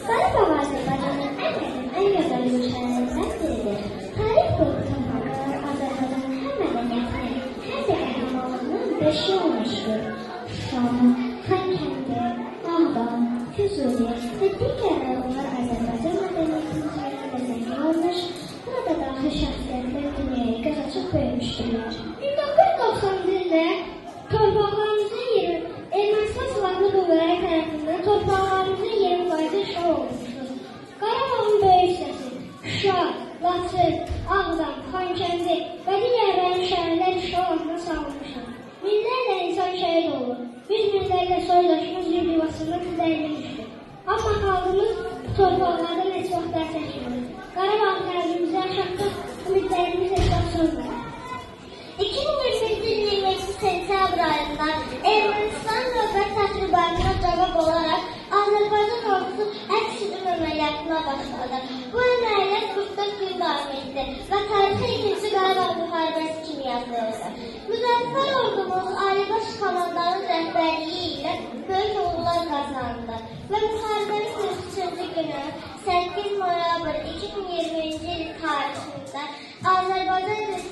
Qarabağ Azərbaycanın ən gözəl gülşənlərindən biridir. Tarix boyu Azərbaycanın həm mədəniyyətini, həm də qəhrəmanlığının beşiği olmuşdur. Şuşanı, Xankəndi, Ağdam, Füzuli və digər rayonlar Azərbaycan mədəniyyətinin üzərində zəngin olmuş, burada daxil şəxsiyyətlər dünyaya göz açıb böyümüşdürlər. 1990-cı ildə torpaqlarımızın yeri Ermənistan Silahlı Qüvvələri tərəfindən torpaqlarımızın 20% işğal olunmuşdur. Qarabağın böyük hissəsi Şuşa, Laçın, Ağdam, Xankəndi və digər rayon şəhərlər işğal altına salınmışdır. Minlərlə insan şəhid olur. Yüz minlərlə soydaşımız yurd yuvasından zədələnmişdir. Amma xalqımız bu torpaqlardan heç vaxt əl çəkmir. Qarabağ qəlbimizi yaşatdıq, ümidlərimiz hesab sönmür. 2021-ci ilin 22 sentyabr ayında Ermənistan növbət təxribatına cavab olaraq Azərbaycan ordusu əks hücum əməliyyatına başladı. Bu əməliyyat 44 gün davam etdi və tarixi 2-ci Qarabağ müharibəsi kimi yazılır. Müzəffər ordumuz Alibaş komandanın rəhbərliyi ilə böyük uğurlar qazandı və müharibənin 43-cü günü 8 noyabr 2020-ci il tarixində Azərbaycan